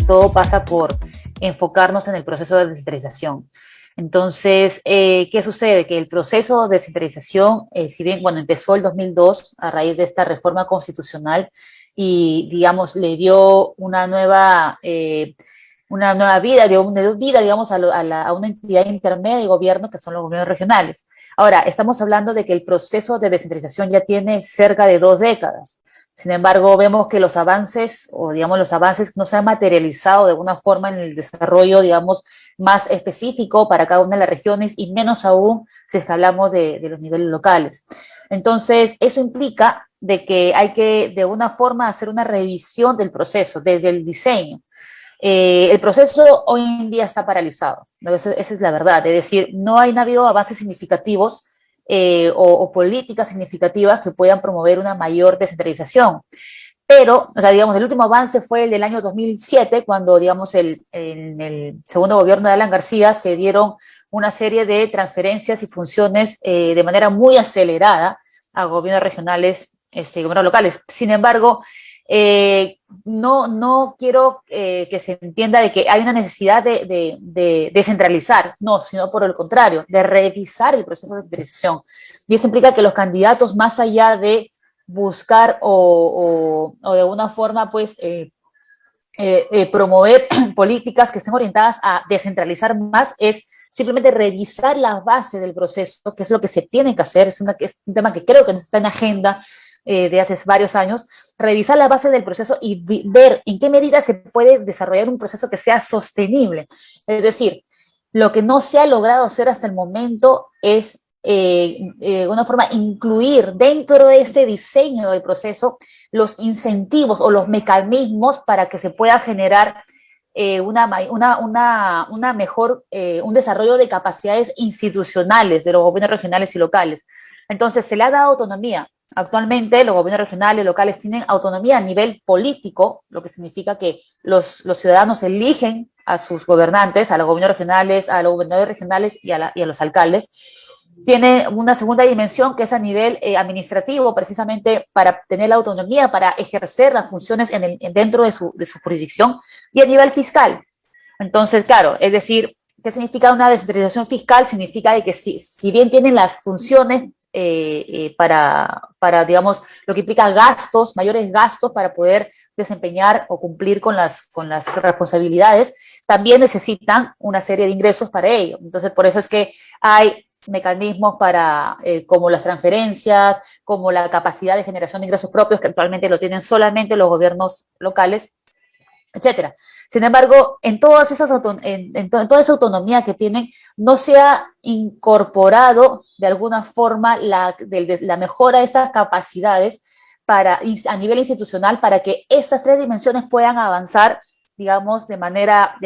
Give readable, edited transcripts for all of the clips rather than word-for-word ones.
todo pasa por enfocarnos en el proceso de descentralización. Entonces, ¿qué sucede? Que el proceso de descentralización, si bien, bueno, empezó el 2002 a raíz de esta reforma constitucional y, digamos, le dio una nueva vida, digamos, a una entidad intermedia de gobierno que son los gobiernos regionales. Ahora, estamos hablando de que el proceso de descentralización ya tiene cerca de 2 décadas. Sin embargo, vemos que los avances, o digamos los avances, no se han materializado de alguna forma en el desarrollo, digamos, más específico para cada una de las regiones y menos aún si es que hablamos de los niveles locales. Entonces, eso implica de que hay que, de alguna forma, hacer una revisión del proceso, desde el diseño. El proceso hoy en día está paralizado, ¿no? Esa es la verdad, es decir, no ha habido avances significativos o políticas significativas que puedan promover una mayor descentralización. Pero, o sea, digamos, el último avance fue el del año 2007, cuando, digamos, en el segundo gobierno de Alan García se dieron una serie de transferencias y funciones de manera muy acelerada a gobiernos regionales, gobiernos locales. Sin embargo, no quiero que se entienda de que hay una necesidad de descentralizar, no, sino por el contrario, de revisar el proceso de descentralización. Y eso implica que los candidatos, más allá de buscar o de alguna forma, pues, promover políticas que estén orientadas a descentralizar más, es simplemente revisar la base del proceso, que es lo que se tiene que hacer, es un tema que creo que está en agenda de hace varios años, revisar la base del proceso y ver en qué medida se puede desarrollar un proceso que sea sostenible. Es decir, lo que no se ha logrado hacer hasta el momento es de una forma incluir dentro de este diseño del proceso los incentivos o los mecanismos para que se pueda generar una mejor, un desarrollo de capacidades institucionales de los gobiernos regionales y locales. Entonces, se le ha dado autonomía. Actualmente los gobiernos regionales y locales tienen autonomía a nivel político, lo que significa que los ciudadanos eligen a sus gobernantes, a los gobiernos regionales, a los gobernadores regionales y a los alcaldes. Tiene una segunda dimensión que es a nivel administrativo, precisamente para tener la autonomía, para ejercer las funciones dentro de su jurisdicción, y a nivel fiscal. Entonces, claro, es decir, ¿qué significa una descentralización fiscal? Significa de que si bien tienen las funciones digamos, lo que implica gastos, mayores gastos para poder desempeñar o cumplir con las responsabilidades, también necesitan una serie de ingresos para ello. Entonces, por eso es que hay mecanismos para, como las transferencias, como la capacidad de generación de ingresos propios, que actualmente lo tienen solamente los gobiernos locales, etcétera. Sin embargo, en toda esa autonomía que tienen, no se ha incorporado de alguna forma la mejora de esas capacidades a nivel institucional para que esas 3 dimensiones puedan avanzar, digamos, de manera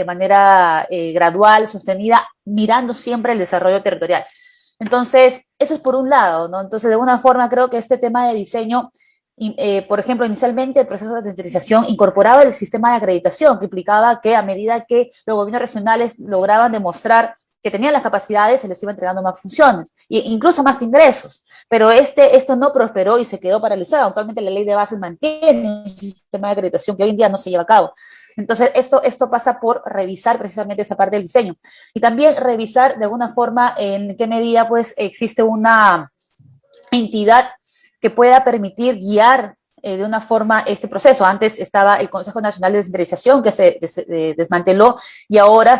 gradual, sostenida, mirando siempre el desarrollo territorial. Entonces, eso es por un lado, ¿no? Entonces, de alguna forma, creo que este tema de diseño, por ejemplo, inicialmente el proceso de descentralización incorporaba el sistema de acreditación, que implicaba que a medida que los gobiernos regionales lograban demostrar que tenían las capacidades, se les iba entregando más funciones, e incluso más ingresos. Pero esto no prosperó y se quedó paralizado. Actualmente la ley de bases mantiene un sistema de acreditación que hoy en día no se lleva a cabo. Entonces, esto pasa por revisar precisamente esa parte del diseño. Y también revisar de alguna forma en qué medida pues existe una entidad que pueda permitir guiar de una forma este proceso. Antes estaba el Consejo Nacional de Descentralización, que se desmanteló, y ahora,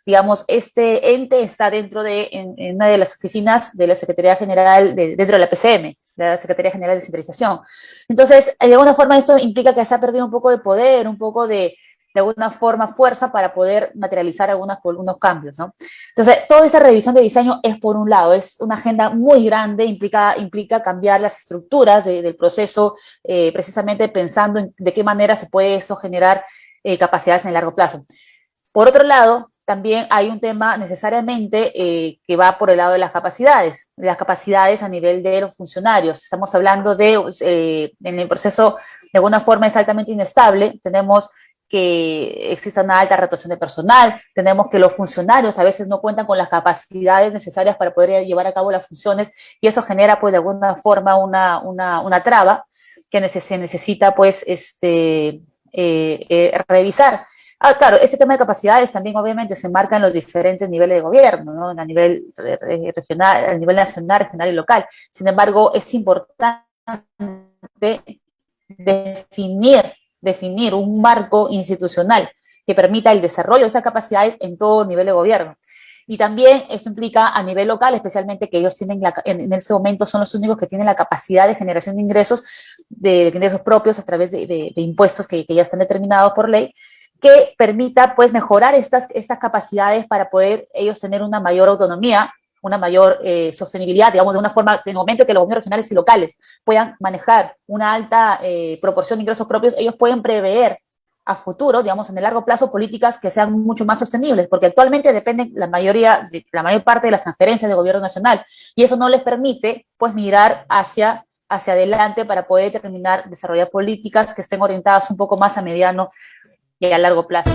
digamos, este ente está dentro en una de las oficinas de la Secretaría General, dentro de la PCM, de la Secretaría General de Descentralización. Entonces, de alguna forma esto implica que se ha perdido un poco de poder, un poco de alguna forma fuerza para poder materializar algunos cambios, ¿no? Entonces, toda esa revisión de diseño es por un lado, es una agenda muy grande, implica cambiar las estructuras del proceso, precisamente pensando en de qué manera se puede esto generar capacidades en el largo plazo. Por otro lado, también hay un tema necesariamente que va por el lado de las capacidades a nivel de los funcionarios. Estamos hablando en el proceso, de alguna forma es altamente inestable, tenemos que exista una alta rotación de personal, tenemos que los funcionarios a veces no cuentan con las capacidades necesarias para poder llevar a cabo las funciones, y eso genera pues de alguna forma una traba que se necesita pues revisar. Claro, este tema de capacidades también obviamente se marca en los diferentes niveles de gobierno, ¿no? A nivel regional, a nivel nacional, regional y local. Sin embargo, es importante definir un marco institucional que permita el desarrollo de esas capacidades en todo nivel de gobierno. Y también esto implica a nivel local, especialmente que ellos tienen en ese momento son los únicos que tienen la capacidad de generación de ingresos propios a través de impuestos que ya están determinados por ley, que permita pues mejorar estas capacidades para poder ellos tener una mayor autonomía, una mayor sostenibilidad, digamos, de una forma, en el momento que los gobiernos regionales y locales puedan manejar una alta proporción de ingresos propios, ellos pueden prever a futuro, digamos, en el largo plazo, políticas que sean mucho más sostenibles, porque actualmente dependen la mayor parte de las transferencias del gobierno nacional, y eso no les permite, pues, mirar hacia adelante para poder desarrollar políticas que estén orientadas un poco más a mediano y a largo plazo.